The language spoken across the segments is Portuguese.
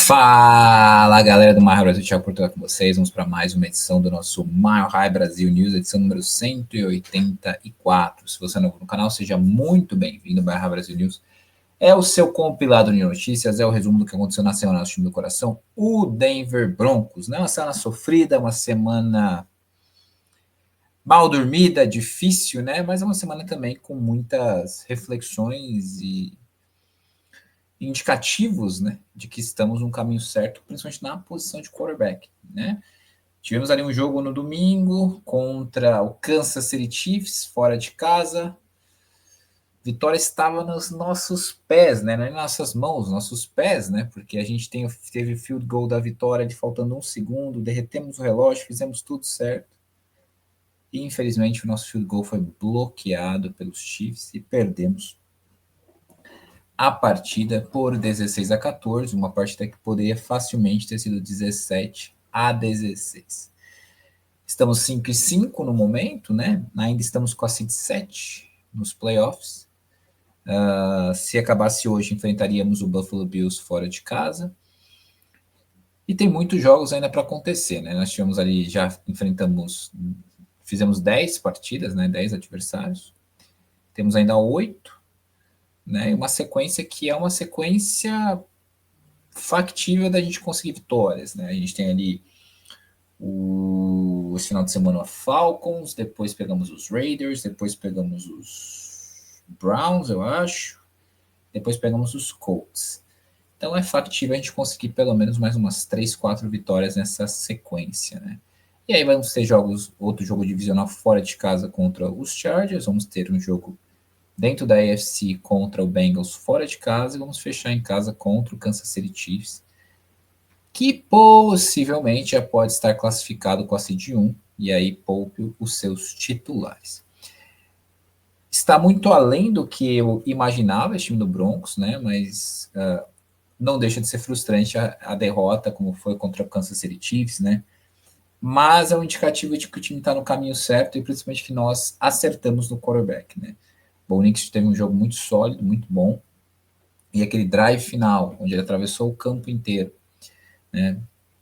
Fala, galera do Mile Brasil, Thiago Portugal com vocês. Vamos para mais uma edição do nosso Mile High Brasil News, edição número 184. Se você é novo no canal, seja muito bem-vindo ao Mile High Brasil News. É o seu compilado de notícias, é o resumo do que aconteceu na semana do time do coração, o Denver Broncos. Não é uma semana sofrida, uma semana mal dormida, difícil, né? Mas é uma semana também com muitas reflexões e indicativos, né, de que estamos no caminho certo, principalmente na posição de quarterback, né? Tivemos ali um jogo no domingo contra o Kansas City Chiefs, fora de casa. Vitória estava nos nossos pés, né? Não é em nossas mãos, nossos pés, né? Porque a gente teve field goal da vitória de faltando um segundo, derretemos o relógio, fizemos tudo certo. E infelizmente o nosso field goal foi bloqueado pelos Chiefs e perdemos a partida por 16-14, uma partida que poderia facilmente ter sido 17-16. Estamos 5-5 no momento, né? Ainda estamos com a seed 7 nos playoffs. Se acabasse hoje, enfrentaríamos o Buffalo Bills fora de casa. E tem muitos jogos ainda para acontecer, né? Nós tivemos ali, fizemos 10 partidas, né? 10 adversários. Temos ainda 8, né? Uma sequência que é uma sequência factível da gente conseguir vitórias, né? A gente tem ali esse final de semana Falcons, depois pegamos os Raiders, depois pegamos os Browns, eu acho, depois pegamos os Colts. Então é factível a gente conseguir pelo menos mais umas 3, 4 vitórias nessa sequência, né? E aí vamos ter outro jogo divisional fora de casa contra os Chargers, vamos ter um jogo dentro da AFC contra o Bengals fora de casa e vamos fechar em casa contra o Kansas City Chiefs, que possivelmente já pode estar classificado com a seed 1 e aí poupe os seus titulares. Está muito além do que eu imaginava esse time do Broncos, né? Mas não deixa de ser frustrante a derrota, como foi contra o Kansas City Chiefs, né? Mas é um indicativo de que o time está no caminho certo e principalmente que nós acertamos no quarterback, né? O Nix teve um jogo muito sólido, muito bom, e aquele drive final, onde ele atravessou o campo inteiro, né?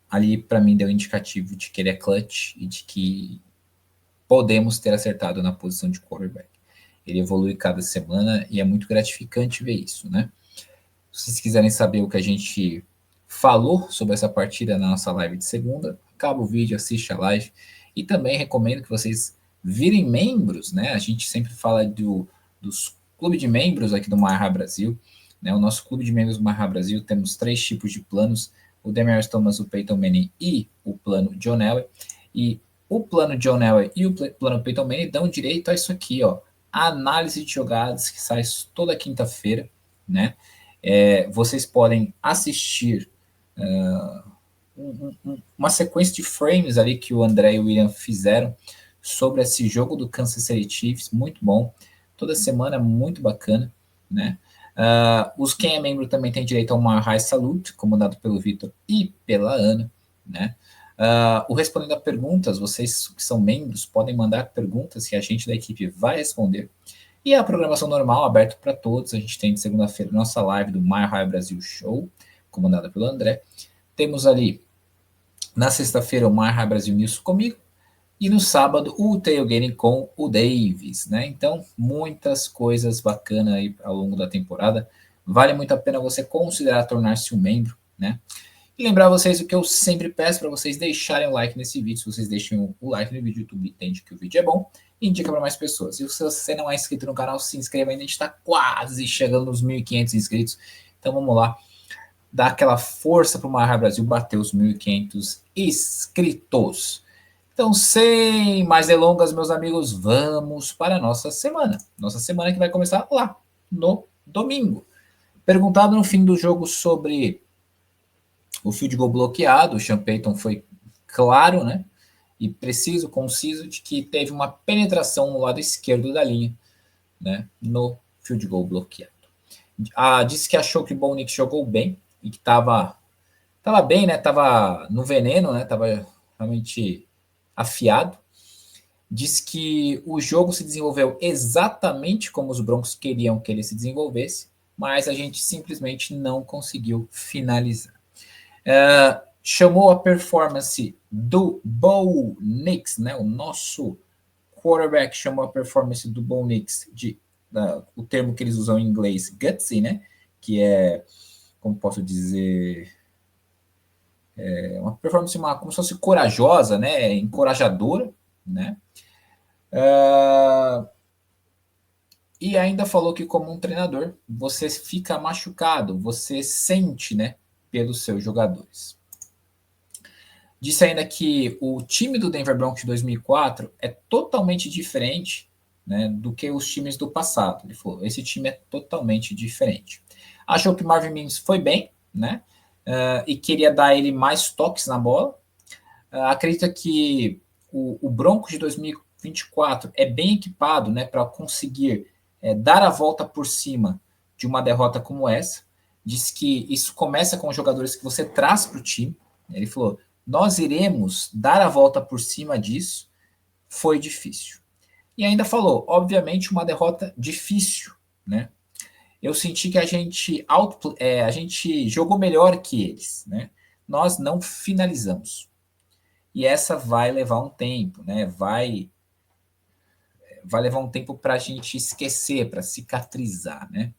Ali para mim deu um indicativo de que ele é clutch e de que podemos ter acertado na posição de quarterback. Ele evolui cada semana e é muito gratificante ver isso, né? Se vocês quiserem saber o que a gente falou sobre essa partida na nossa live de segunda, acaba o vídeo, assiste a live e também recomendo que vocês virem membros, né? A gente sempre fala dos clubes de membros aqui do Marra Brasil, né? O nosso clube de membros do Marra Brasil temos 3 tipos de planos: o Demaryius Thomas, o Peyton Manning e o plano John Elway. E o plano John Elway e o plano Peyton Manning dão direito a isso aqui, ó, a análise de jogadas que sai toda quinta-feira, né? Vocês podem assistir uma sequência de frames ali que o André e o William fizeram sobre esse jogo do Kansas City Chiefs, muito bom. Toda semana, muito bacana, né? Quem é membro também tem direito a uma High Salute, comandado pelo Vitor e pela Ana, né? O Respondendo a Perguntas, vocês que são membros podem mandar perguntas que a gente da equipe vai responder. E a programação normal, aberta para todos. A gente tem de segunda-feira nossa live do My High Brasil Show, comandada pelo André. Temos ali, na sexta-feira, o My High Brasil News comigo. E no sábado, o Tailgating com o Davis, né? Então, muitas coisas bacanas aí ao longo da temporada. Vale muito a pena você considerar tornar-se um membro, né? E lembrar vocês o que eu sempre peço para vocês deixarem o like nesse vídeo. Se vocês deixam o like no vídeo, o YouTube entende que o vídeo é bom e indica para mais pessoas. E se você não é inscrito no canal, se inscreva ainda. A gente está quase chegando nos 1.500 inscritos. Então vamos lá, dar aquela força para o Marra Brasil bater os 1.500 inscritos. Então, sem mais delongas, meus amigos, vamos para a nossa semana. Nossa semana que vai começar lá, no domingo. Perguntado no fim do jogo sobre o field goal bloqueado, o Sean Payton foi claro, né? E preciso, conciso, de que teve uma penetração no lado esquerdo da linha, né? No field goal bloqueado. Disse que achou que o Bo Nix jogou bem e que estava bem, né? Tava no veneno, né? Tava realmente afiado. Diz que o jogo se desenvolveu exatamente como os Broncos queriam que ele se desenvolvesse, mas a gente simplesmente não conseguiu finalizar. Chamou a performance do Bo Nix, né? O nosso quarterback chamou a performance do Bo Nix o termo que eles usam em inglês, gutsy, né? Que é, como posso dizer, uma performance como se fosse corajosa, né? Encorajadora, né? E ainda falou que, como um treinador, você fica machucado, você sente, né? Pelos seus jogadores. Disse ainda que o time do Denver Broncos de 2004 é totalmente diferente, né, do que os times do passado. Ele falou, esse time é totalmente diferente. Achou que Marvin Mims foi bem, né, e queria dar ele mais toques na bola. Acredita que o Broncos de 2024 é bem equipado, né, para conseguir dar a volta por cima de uma derrota como essa. Diz que isso começa com os jogadores que você traz para o time. Ele falou, nós iremos dar a volta por cima disso. Foi difícil. E ainda falou, obviamente, uma derrota difícil, né? Eu senti que a gente jogou melhor que eles, né? Nós não finalizamos. E essa vai levar um tempo, né? Vai levar um tempo para a gente esquecer, para cicatrizar, né?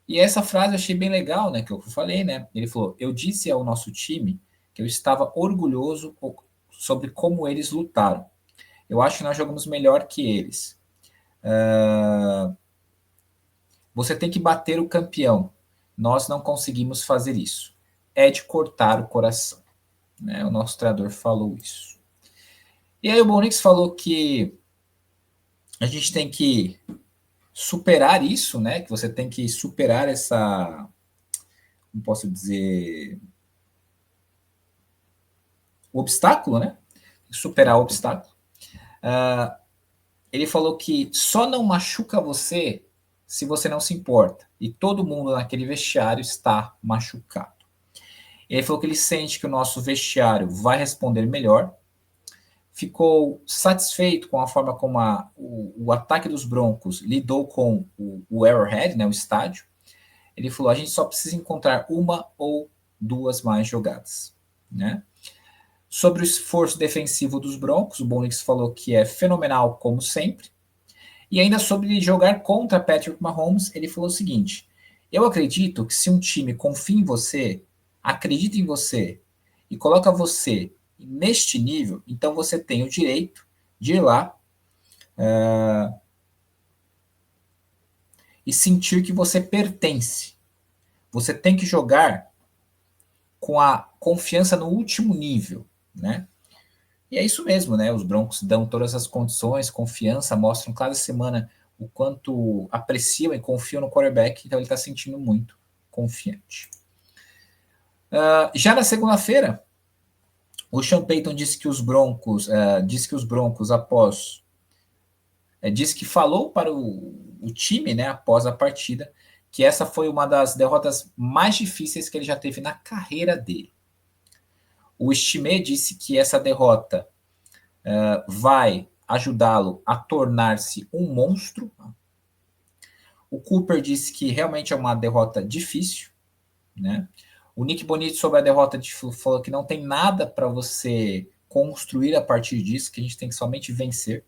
E essa frase eu achei bem legal, né? Que eu falei, né? Ele falou: eu disse ao nosso time que eu estava orgulhoso sobre como eles lutaram. Eu acho que nós jogamos melhor que eles. Você tem que bater o campeão. Nós não conseguimos fazer isso. É de cortar o coração. Né? O nosso treinador falou isso. E aí o Bonix falou que a gente tem que superar isso, né? Que você tem que superar essa, como posso dizer, o obstáculo, né? Superar o obstáculo. Ele falou que só não machuca você se você não se importa. E todo mundo naquele vestiário está machucado. Ele falou que ele sente que o nosso vestiário vai responder melhor. Ficou satisfeito com a forma como o ataque dos Broncos lidou com o Arrowhead, né, o estádio. Ele falou, a gente só precisa encontrar uma ou duas mais jogadas, né? Sobre o esforço defensivo dos Broncos, o Bonix falou que é fenomenal, como sempre. E ainda sobre jogar contra Patrick Mahomes, ele falou o seguinte, eu acredito que se um time confia em você, acredita em você e coloca você neste nível, então você tem o direito de ir lá e sentir que você pertence. Você tem que jogar com a confiança no último nível, né? E é isso mesmo, né? Os Broncos dão todas as condições, confiança, mostram cada semana o quanto apreciam e confiam no quarterback, então ele está sentindo muito confiante. Já na segunda-feira, o Sean Payton disse que os Broncos, disse que falou para o time, né, após a partida, que essa foi uma das derrotas mais difíceis que ele já teve na carreira dele. O Stime disse que essa derrota vai ajudá-lo a tornar-se um monstro. O Cooper disse que realmente é uma derrota difícil, né? O Nick Bonito sobre a derrota falou que não tem nada para você construir a partir disso, que a gente tem que somente vencer.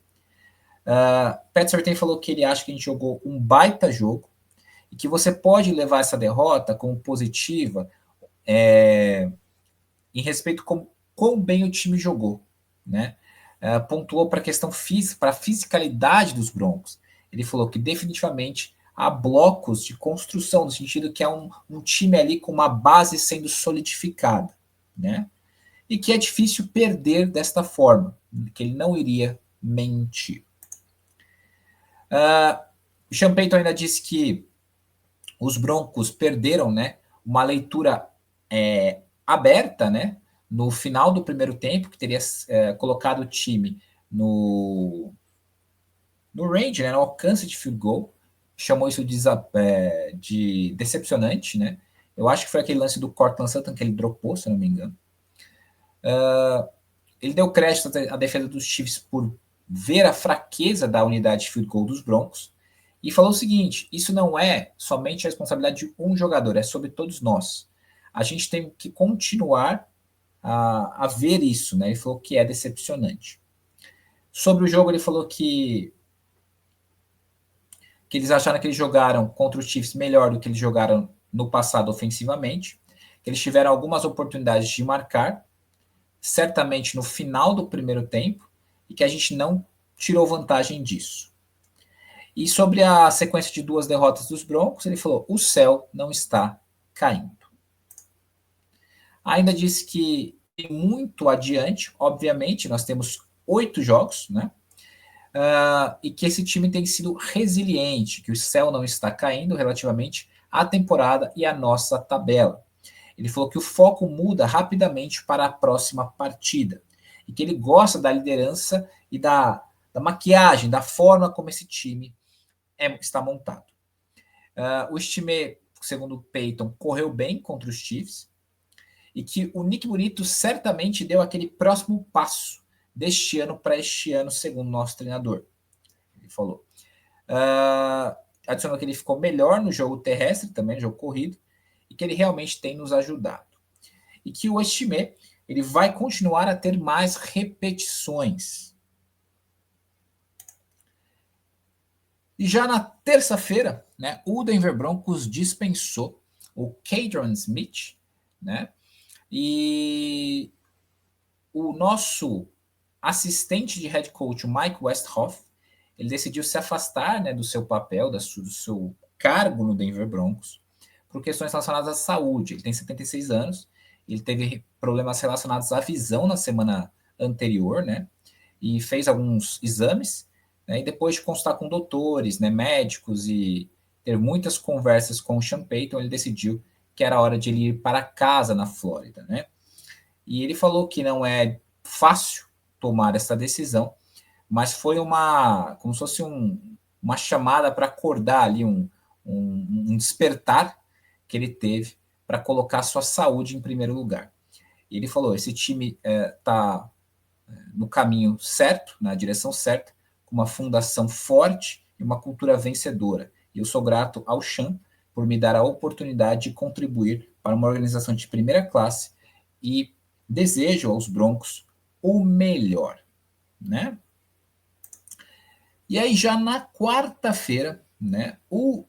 Pat Surtain falou que ele acha que a gente jogou um baita jogo e que você pode levar essa derrota como positiva em respeito com quão bem o time jogou, né? Pontuou para a questão física, para a fisicalidade dos Broncos. Ele falou que definitivamente há blocos de construção, no sentido que é um time ali com uma base sendo solidificada, né? E que é difícil perder desta forma, que ele não iria mentir. O Sean Payton ainda disse que os Broncos perderam, né, uma leitura aberta, né, no final do primeiro tempo, que teria colocado o time no range, né, no alcance de field goal. Chamou isso de decepcionante, né? Eu acho que foi aquele lance do Cortland Sutton que ele dropou, se não me engano. Ele deu crédito à defesa dos Chiefs por ver a fraqueza da unidade de field goal dos Broncos e falou o seguinte, isso não é somente a responsabilidade de um jogador, é sobre todos nós. a gente tem que continuar a ver isso, né? Ele falou que é decepcionante. Sobre o jogo, ele falou que eles acharam que eles jogaram contra os Chiefs melhor do que eles jogaram no passado ofensivamente, que eles tiveram algumas oportunidades de marcar, certamente no final do primeiro tempo, e que a gente não tirou vantagem disso. E sobre a sequência de 2 derrotas dos Broncos, ele falou: o céu não está caindo. Ainda disse que muito adiante, obviamente, nós temos 8 jogos, né? E que esse time tem sido resiliente, que o céu não está caindo relativamente à temporada e à nossa tabela. Ele falou que o foco muda rapidamente para a próxima partida e que ele gosta da liderança e da maquiagem, da forma como esse time está montado. O time, segundo o Peyton, correu bem contra os Chiefs e que o Nick Bonito certamente deu aquele próximo passo deste ano para este ano, segundo nosso treinador. Ele falou. Adicionou que ele ficou melhor no jogo terrestre, também no jogo corrido, e que ele realmente tem nos ajudado. E que o Estime, ele vai continuar a ter mais repetições. E já na terça-feira, né, o Denver Broncos dispensou o Kadron Smith, né, e o nosso assistente de head coach, o Mike Westhoff, ele decidiu se afastar, né, do seu papel, do seu cargo no Denver Broncos, por questões relacionadas à saúde. Ele tem 76 anos, ele teve problemas relacionados à visão na semana anterior, né, e fez alguns exames, né, e depois de consultar com doutores, né, médicos e ter muitas conversas com o Sean Payton, ele decidiu que era hora de ele ir para casa na Flórida, né? E ele falou que não é fácil tomar essa decisão, mas foi como se fosse uma chamada para acordar ali, um despertar que ele teve para colocar sua saúde em primeiro lugar. E ele falou, esse time está no caminho certo, na direção certa, com uma fundação forte e uma cultura vencedora. E eu sou grato ao Sean por me dar a oportunidade de contribuir para uma organização de primeira classe e desejo aos Broncos o melhor, né? E aí já na quarta-feira, né, o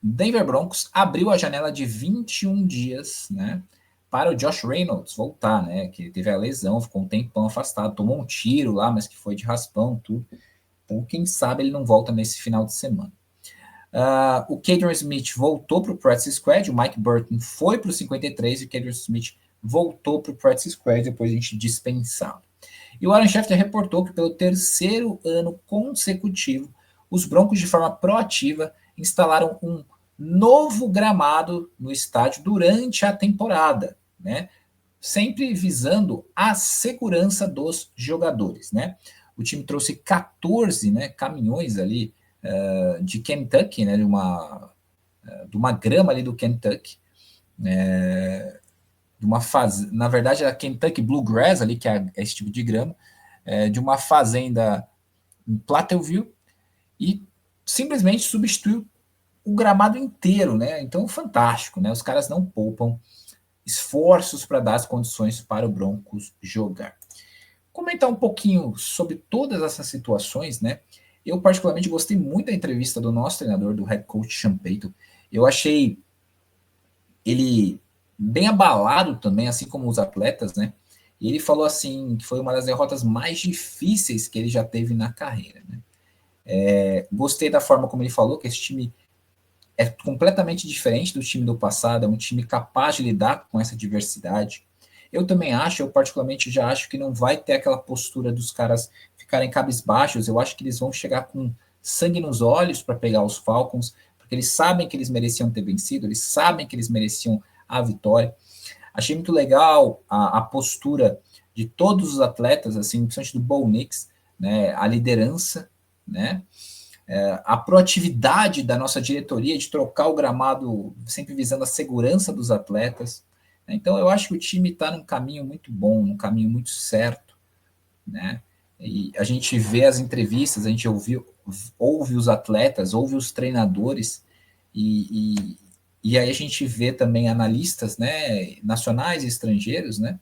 Denver Broncos abriu a janela de 21 dias, né, para o Josh Reynolds voltar, né, que teve a lesão, ficou um tempão afastado, tomou um tiro lá, mas que foi de raspão, tudo. Então, quem sabe ele não volta nesse final de semana. O Kadron Smith voltou para o practice squad, o Mike Burton foi para o 53 e o Kadron Smith voltou para o practice squad, depois a gente dispensá-lo. E o Aaron Schefter reportou que pelo terceiro ano consecutivo, os Broncos, de forma proativa, instalaram um novo gramado no estádio durante a temporada, né? Sempre visando a segurança dos jogadores, né? O time trouxe 14, né, caminhões ali de Kentucky, né, de uma grama ali do Kentucky, de uma na verdade, a Kentucky Bluegrass ali, que é esse tipo de grama, de uma fazenda em Platteville, e simplesmente substituiu o gramado inteiro, né? Então, fantástico, né? Os caras não poupam esforços para dar as condições para o Broncos jogar. Comentar um pouquinho sobre todas essas situações, né? Eu particularmente gostei muito da entrevista do nosso treinador, do head coach Sean Payton. Eu achei ele bem abalado também, assim como os atletas, né? E ele falou assim que foi uma das derrotas mais difíceis que ele já teve na carreira, né? Gostei da forma como ele falou, que esse time é completamente diferente do time do passado, é um time capaz de lidar com essa diversidade. Eu também acho, eu particularmente já acho que não vai ter aquela postura dos caras ficarem cabisbaixos, eu acho que eles vão chegar com sangue nos olhos para pegar os Falcons, porque eles sabem que eles mereciam ter vencido, eles sabem que eles mereciam a vitória. Achei muito legal a postura de todos os atletas, assim, principalmente do Bo Nix, né, a liderança, né, a proatividade da nossa diretoria de trocar o gramado sempre visando a segurança dos atletas. Então, eu acho que o time está num caminho muito bom, num caminho muito certo, né? E a gente vê as entrevistas, a gente ouve os atletas, ouve os treinadores, e E aí a gente vê também analistas, né, nacionais e estrangeiros, né,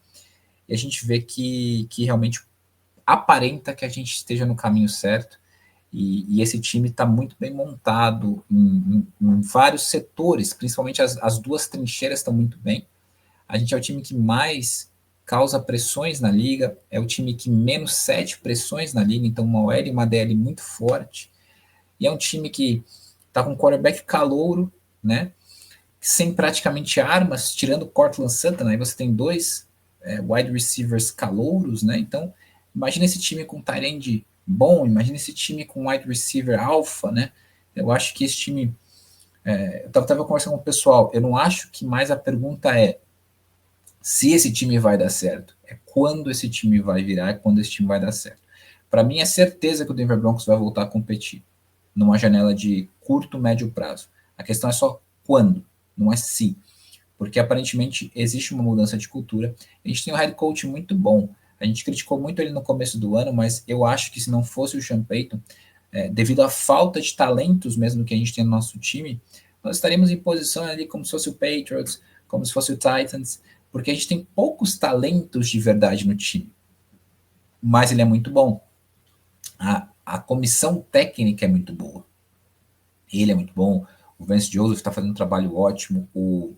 e a gente vê que realmente aparenta que a gente esteja no caminho certo, e esse time está muito bem montado em vários setores, principalmente as duas trincheiras estão muito bem. A gente é o time que mais causa pressões na liga, é o time que menos 7 pressões na liga, então uma OL e uma DL muito forte, e é um time que está com um quarterback calouro, né, sem praticamente armas, tirando o Cortland Sutton, aí você tem dois wide receivers calouros, né? Então, imagina esse time com tight end bom, imagina esse time com wide receiver alfa, né? Eu acho que esse time. Eu estava conversando com o pessoal, eu não acho que mais a pergunta é se esse time vai dar certo, é quando esse time vai virar, é quando esse time vai dar certo. Para mim, é certeza que o Denver Broncos vai voltar a competir numa janela de curto, médio prazo. A questão é só quando, não é se. Porque aparentemente existe uma mudança de cultura. A gente tem um head coach muito bom. A gente criticou muito ele no começo do ano, mas eu acho que se não fosse o Sean Payton, devido à falta de talentos mesmo que a gente tem no nosso time, nós estaríamos em posição ali como se fosse o Patriots, como se fosse o Titans, porque a gente tem poucos talentos de verdade no time. Mas ele é muito bom. A comissão técnica é muito boa. Ele é muito bom. O Vance Joseph está fazendo um trabalho ótimo. O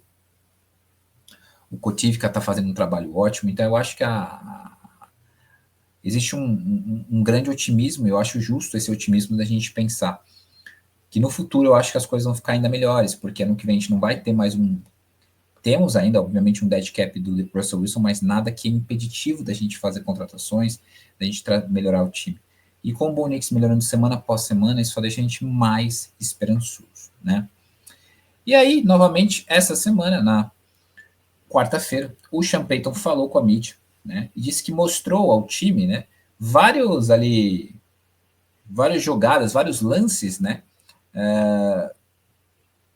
Kotivka está fazendo um trabalho ótimo. Então, eu acho que existe um grande otimismo. Eu acho justo esse otimismo da gente pensar que no futuro eu acho que as coisas vão ficar ainda melhores, porque ano que vem a gente não vai ter mais um. Temos ainda, obviamente, um dead cap do Russell Wilson, mas nada que é impeditivo da gente fazer contratações, da gente melhorar o time. E com o Bo Nix melhorando semana após semana, isso só deixa a gente mais esperançoso, né? E aí, novamente, essa semana, na quarta-feira, o Sean Payton falou com a mídia, né? E disse que mostrou ao time, né? Várias jogadas, vários lances, né?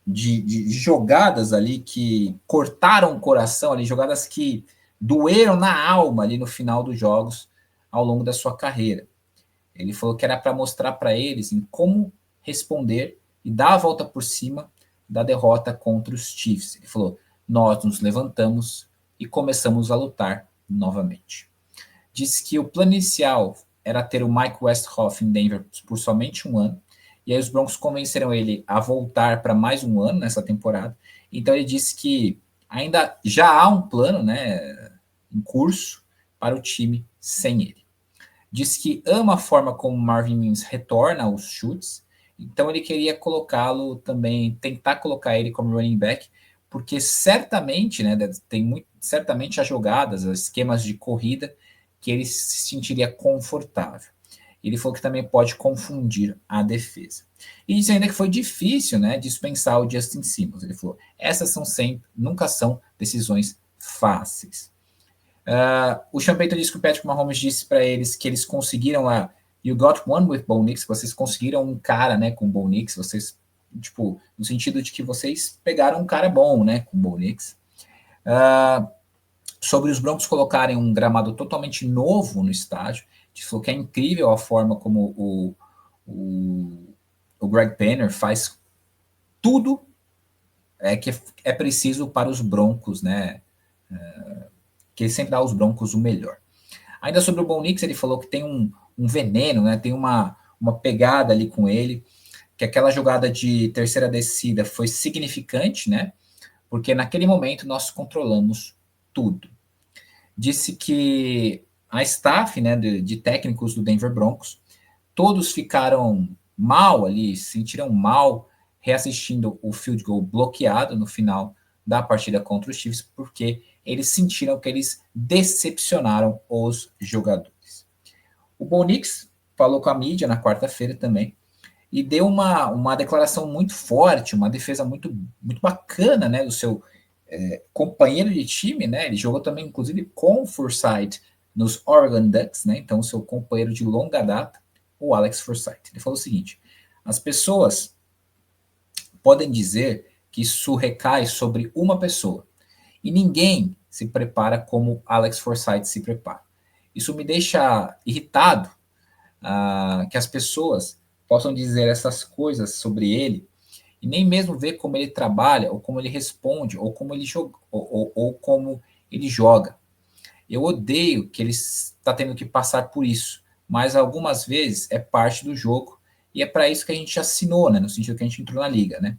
De jogadas ali que cortaram o coração, ali, jogadas que doeram na alma ali no final dos jogos ao longo da sua carreira. Ele falou que era para mostrar para eles em como responder e dar a volta por cima da derrota contra os Chiefs. Ele falou: nós nos levantamos e começamos a lutar novamente. Disse que o plano inicial era ter o Mike Westhoff em Denver por somente um ano, e aí os Broncos convenceram ele a voltar para mais um ano nessa temporada. Então ele disse que ainda já há um plano, né, em curso para o time sem ele. Diz que ama a forma como Marvin Mims retorna aos chutes, então ele queria colocá-lo também, tentar colocar ele como running back, porque certamente, né, certamente há jogadas, esquemas de corrida que ele se sentiria confortável. Ele falou que também pode confundir a defesa. E disse ainda que foi difícil, né, dispensar o Justin Simmons. Ele falou: essas nunca são decisões fáceis. O Sean Payton disse que o Patrick Mahomes disse para eles que eles conseguiram a You got one with Bo Nix, vocês conseguiram um cara, né, com Bo Nix, vocês, tipo, no sentido de que vocês pegaram um cara bom, né, com Bo Nix. Sobre os Broncos colocarem um gramado totalmente novo no estádio, disse que é incrível a forma como o Greg Penner faz tudo que é preciso para os Broncos, né, que ele sempre dá aos Broncos o melhor. Ainda sobre o Bo Nix, ele falou que tem um veneno, né? Tem uma pegada ali com ele, que aquela jogada de terceira descida foi significante, né? Porque naquele momento nós controlamos tudo. Disse que a staff, né, de técnicos do Denver Broncos, todos ficaram mal ali, se sentiram mal reassistindo o field goal bloqueado no final da partida contra os Chiefs, porque eles sentiram que eles decepcionaram os jogadores. O Bo Nix falou com a mídia na quarta-feira também e deu uma declaração muito forte, uma defesa muito, muito bacana, né, do seu companheiro de time, né? Ele jogou também, inclusive, com o Forsythe nos Oregon Ducks, né? Então, seu companheiro de longa data, o Alex Forsythe. Ele falou o seguinte: as pessoas podem dizer que isso recai sobre uma pessoa, e ninguém se prepara como Alex Forsythe se prepara. Isso me deixa irritado, que as pessoas possam dizer essas coisas sobre ele e nem mesmo ver como ele trabalha, ou como ele responde, ou como ele joga, ou como ele joga. Eu odeio que ele está tendo que passar por isso, mas algumas vezes é parte do jogo, e é para isso que a gente assinou, né, no sentido que a gente entrou na liga, né?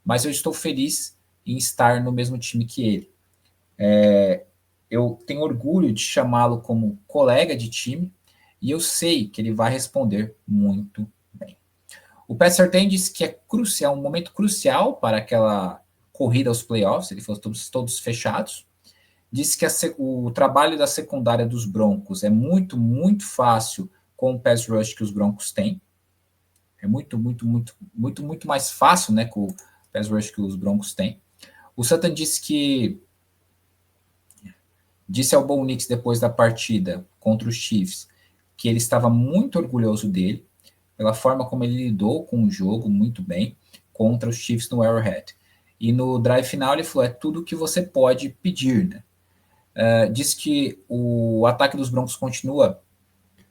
Mas eu estou feliz em estar no mesmo time que ele. Eu tenho orgulho de chamá-lo como colega de time, e eu sei que ele vai responder muito bem. O Pat Surtain disse que é crucial, um momento crucial para aquela corrida aos playoffs, ele falou todos fechados. Disse que o trabalho da secundária dos Broncos é muito, muito fácil com o pass rush que os Broncos têm. É muito mais fácil, né, com o pass rush que os Broncos têm. O Sutton disse ao Bo Nix depois da partida contra os Chiefs que ele estava muito orgulhoso dele, pela forma como ele lidou com o jogo muito bem contra os Chiefs no Arrowhead. E no drive final ele falou, é tudo que você pode pedir, né? Disse que o ataque dos Broncos continua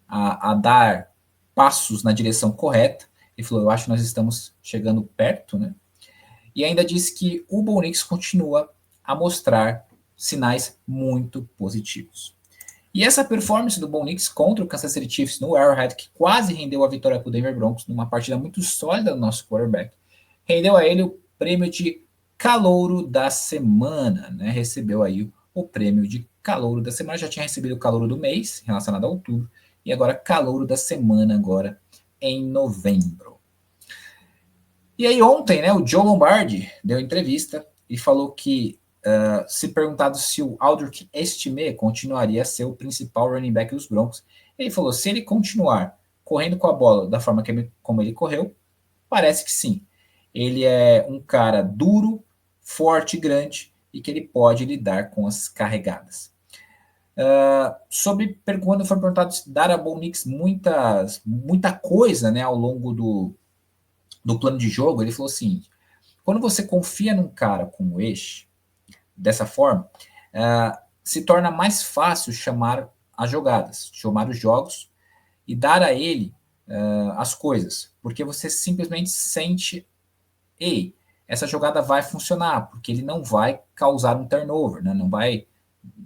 a dar passos na direção correta. Ele falou, eu acho que nós estamos chegando perto, né? E ainda disse que o Bo Nix continua a mostrar sinais muito positivos. E essa performance do Bo Nix contra o Kansas City Chiefs no Arrowhead, que quase rendeu a vitória para o Denver Broncos, numa partida muito sólida do nosso quarterback, rendeu a ele o prêmio de Calouro da Semana, né? Recebeu aí o prêmio de Calouro da Semana, já tinha recebido o Calouro do mês, relacionado a outubro, e agora Calouro da Semana, agora em novembro. E aí ontem, né, o Joe Lombardi deu entrevista e falou que se perguntado se o Aldrich Estime continuaria a ser o principal running back dos Broncos, ele falou, se ele continuar correndo com a bola da forma como ele correu, parece que sim. Ele é um cara duro, forte, grande e que ele pode lidar com as carregadas. Quando foi perguntado se dar a Bo Nix muita coisa, né, ao longo do plano de jogo, ele falou assim, quando você confia num cara como este, dessa forma, se torna mais fácil chamar as jogadas, chamar os jogos e dar a ele as coisas, porque você simplesmente sente, ei, essa jogada vai funcionar, porque ele não vai causar um turnover, né? Não vai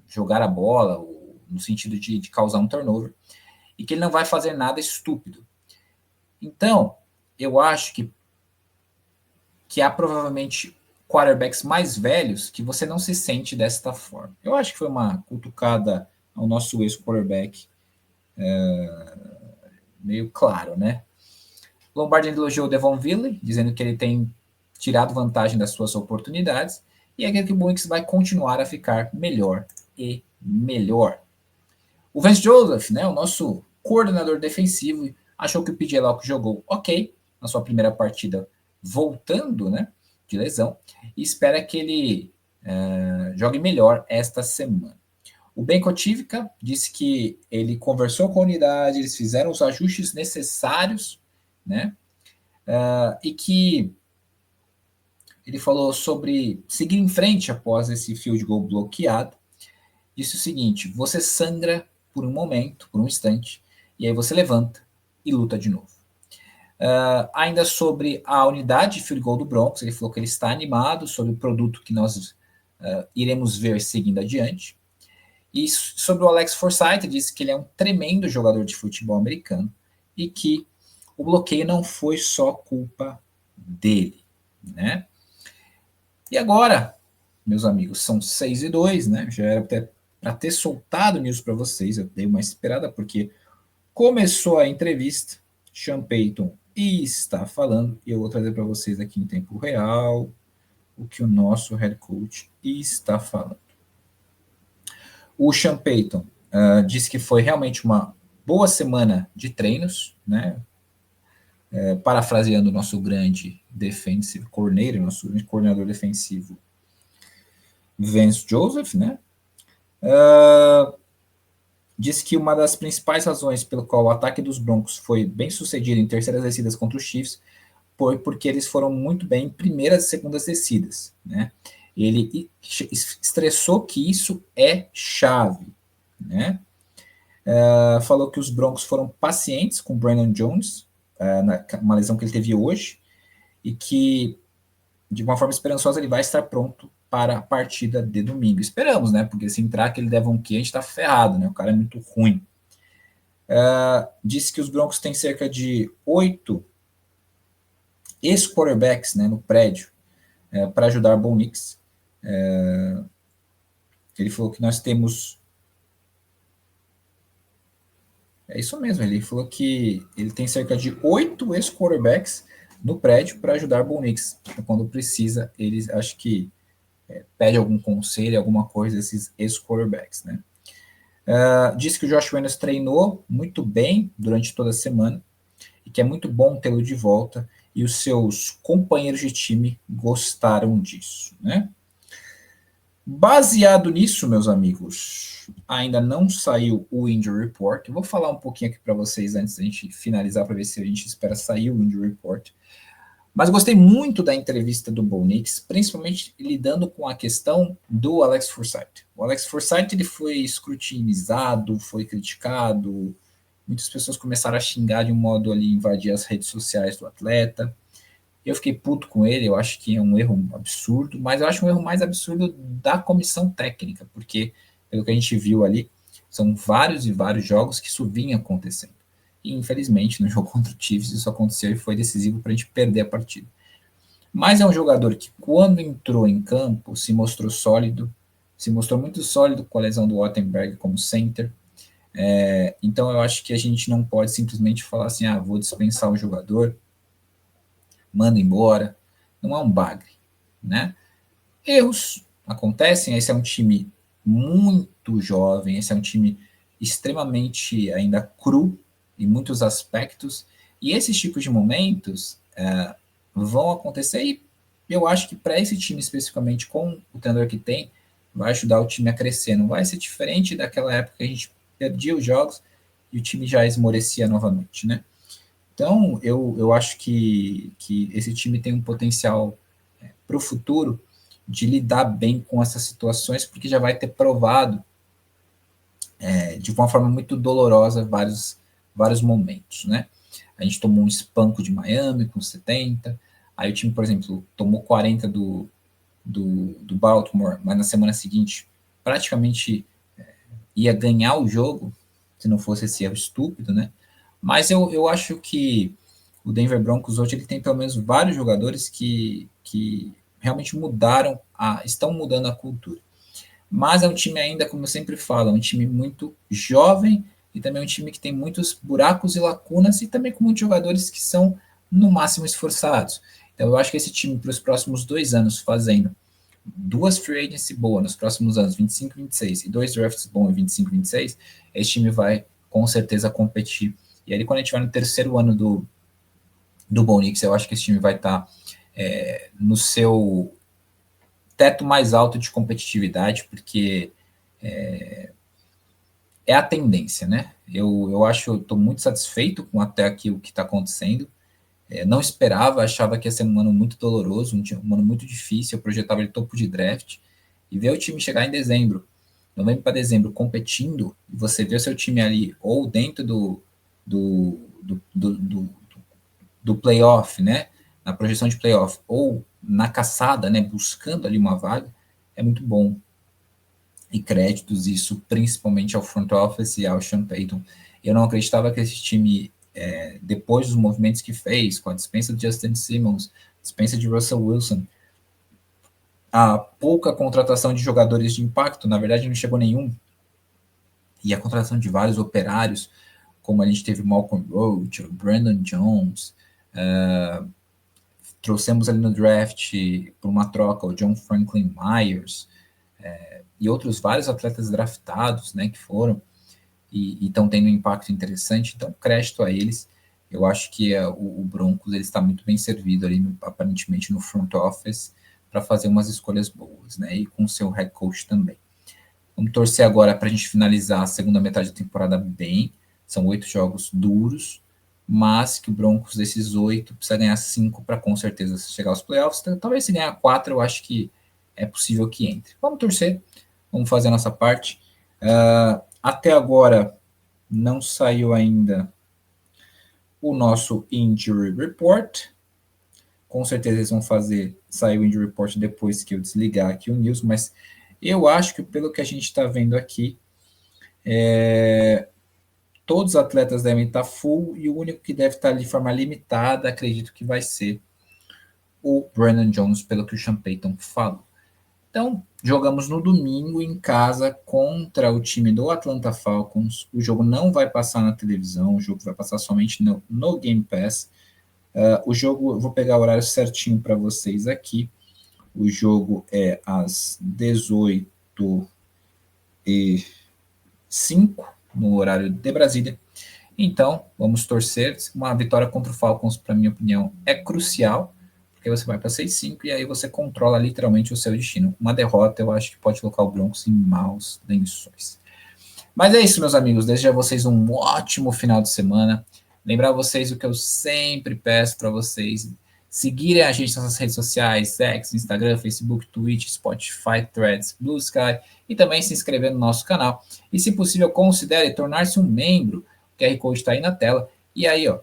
jogar a bola no sentido de causar um turnover, e que ele não vai fazer nada estúpido. Então, eu acho que há provavelmente quarterbacks mais velhos que você não se sente desta forma. Eu acho que foi uma cutucada ao nosso ex-quarterback meio claro, né? Lombardi elogiou o Devon Ville, dizendo que ele tem tirado vantagem das suas oportunidades, e é que o Buicks vai continuar a ficar melhor e melhor. O Vance Joseph, né, o nosso coordenador defensivo, achou que o PJ Locke jogou ok na sua primeira partida, voltando, né, de lesão, e espera que ele jogue melhor esta semana. O Ben Kotivka disse que ele conversou com a unidade, eles fizeram os ajustes necessários, né, e que ele falou sobre seguir em frente após esse field goal bloqueado. Disse o seguinte, você sangra por um momento, por um instante, e aí você levanta e luta de novo. Ainda sobre a unidade de field goal do Broncos, ele falou que ele está animado sobre o produto que nós iremos ver seguindo adiante. E sobre o Alex Forsythe, disse que ele é um tremendo jogador de futebol americano e que o bloqueio não foi só culpa dele, né? E agora, meus amigos, são 6:02, né? Já era para ter soltado news para vocês, eu dei uma esperada porque começou a entrevista, Sean Payton está falando, e eu vou trazer para vocês aqui em tempo real o que o nosso head coach está falando. O Sean Payton disse que foi realmente uma boa semana de treinos, né? Parafraseando o nosso grande defensive coordinator, nosso grande coordenador defensivo, Vance Joseph, né? Disse que uma das principais razões pelo qual o ataque dos Broncos foi bem sucedido em terceiras descidas contra os Chiefs foi porque eles foram muito bem em primeiras e segundas descidas, né? Ele estressou que isso é chave, né? Falou que os Broncos foram pacientes com o Brandon Jones, uma lesão que ele teve hoje, e que de uma forma esperançosa, ele vai estar pronto para a partida de domingo. Esperamos, né? Porque se entrar aquele Devon Key, a gente está ferrado, né? O cara é muito ruim. Disse que os Broncos têm cerca de 8 ex-quarterbacks, né, no prédio para ajudar Bo Nix. Ele falou que nós temos... É isso mesmo, ele falou que ele tem cerca de 8 ex-quarterbacks no prédio para ajudar Bo Nix. Quando precisa, eles acho que pede algum conselho, alguma coisa desses ex-quarterbacks, né? Disse que o Josh Reynolds treinou muito bem durante toda a semana e que é muito bom tê-lo de volta, e os seus companheiros de time gostaram disso, né? Baseado nisso, meus amigos, ainda não saiu o Injury Report. Eu vou falar um pouquinho aqui para vocês antes da gente finalizar, para ver se a gente espera sair o Injury Report. Mas gostei muito da entrevista do Bo Nix, principalmente lidando com a questão do Alex Forsythe. O Alex Forsythe ele foi escrutinizado, foi criticado, muitas pessoas começaram a xingar de um modo ali, invadir as redes sociais do atleta. Eu fiquei puto com ele, eu acho que é um erro absurdo, mas eu acho um erro mais absurdo da comissão técnica, porque, pelo que a gente viu ali, são vários e vários jogos que isso vinha acontecendo. E, infelizmente, no jogo contra o Chiefs, isso aconteceu e foi decisivo para a gente perder a partida. Mas é um jogador que, quando entrou em campo, se mostrou sólido, se mostrou muito sólido com a lesão do Ottenberg como center. Então, eu acho que a gente não pode simplesmente falar assim, vou dispensar o jogador, manda embora. Não é um bagre, né? Erros acontecem, esse é um time muito jovem, esse é um time extremamente ainda cru em muitos aspectos, e esses tipos de momentos vão acontecer, e eu acho que para esse time especificamente, com o treinador que tem, vai ajudar o time a crescer, não vai ser diferente daquela época que a gente perdia os jogos e o time já esmorecia novamente, né? Então, eu acho que esse time tem um potencial para o futuro de lidar bem com essas situações, porque já vai ter provado de uma forma muito dolorosa vários momentos, né? A gente tomou um espanco de Miami com 70, aí o time, por exemplo, tomou 40 do Baltimore, mas na semana seguinte praticamente ia ganhar o jogo, se não fosse esse erro estúpido, né? Mas eu acho que o Denver Broncos hoje ele tem pelo menos vários jogadores que realmente estão mudando a cultura. Mas é um time ainda, como eu sempre falo, é um time muito jovem e também é um time que tem muitos buracos e lacunas e também com muitos jogadores que são no máximo esforçados. Então eu acho que esse time para os próximos 2 anos fazendo 2 free agency boas nos próximos anos, 25 e 26, e 2 drafts bons em 25 e 26, esse time vai com certeza competir. E aí quando a gente vai no terceiro ano do Bo Nix, eu acho que esse time vai estar no seu teto mais alto de competitividade, porque é a tendência, né? Eu estou muito satisfeito com até aqui o que está acontecendo. Não esperava, achava que ia ser um ano muito doloroso, um ano muito difícil. Eu projetava ele topo de draft. E ver o time chegar em dezembro, novembro para dezembro, competindo, e você ver o seu time ali, ou dentro do playoff, né? Na projeção de playoff, ou na caçada, né? Buscando ali uma vaga, é muito bom. E créditos, isso principalmente ao front office e ao Sean Payton. Eu não acreditava que esse time, depois dos movimentos que fez, com a dispensa de Justin Simmons, dispensa de Russell Wilson, a pouca contratação de jogadores de impacto, na verdade não chegou nenhum, e a contratação de vários operários, como a gente teve Malcolm Roach, Brandon Jones, trouxemos ali no draft, por uma troca, o John Franklin Myers, e outros vários atletas draftados, né, que foram, e estão tendo um impacto interessante, então crédito a eles. Eu acho que o Broncos ele está muito bem servido ali, aparentemente, no front office, para fazer umas escolhas boas, né? E com o seu head coach também. Vamos torcer agora para a gente finalizar a segunda metade da temporada bem. São 8 jogos duros, mas que o Broncos, desses 8, precisa ganhar 5 para com certeza chegar aos playoffs. Talvez se ganhar 4, eu acho que é possível que entre. Vamos torcer, vamos fazer a nossa parte. Até agora não saiu ainda o nosso Injury Report. Com certeza eles vão fazer sair o injury report depois que eu desligar aqui o news, mas eu acho que pelo que a gente está vendo aqui, todos os atletas devem estar full e o único que deve estar de forma limitada, acredito que vai ser o Brandon Jones, pelo que o Sean Payton falou. Então, jogamos no domingo em casa contra o time do Atlanta Falcons. O jogo não vai passar na televisão, o jogo vai passar somente no Game Pass. O jogo, eu vou pegar o horário certinho para vocês aqui. O jogo é às 18h05, no horário de Brasília. Então, vamos torcer. Uma vitória contra o Falcons, para minha opinião, é crucial, porque você vai para 6-5 e aí você controla literalmente o seu destino. Uma derrota, eu acho que pode colocar o Broncos em maus lençóis. Mas é isso, meus amigos. Desejo a vocês um ótimo final de semana. Lembrar vocês o que eu sempre peço para vocês: seguirem a gente nas redes sociais, X, Instagram, Facebook, Twitch, Spotify, Threads, Blue Sky, e também se inscrever no nosso canal. E, se possível, considere tornar-se um membro. O QR Code está aí na tela. E aí, ó,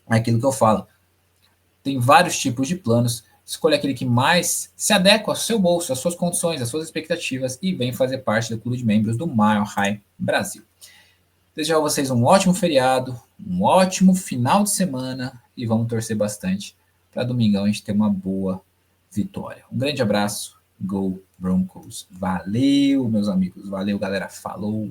aquilo que eu falo. Tem vários tipos de planos. Escolha aquele que mais se adequa ao seu bolso, às suas condições, às suas expectativas e vem fazer parte do clube de membros do Mile High Brasil. Desejo a vocês um ótimo feriado, um ótimo final de semana e vamos torcer bastante para domingão a gente ter uma boa vitória. Um grande abraço, Go Broncos. Valeu, meus amigos. Valeu, galera. Falou.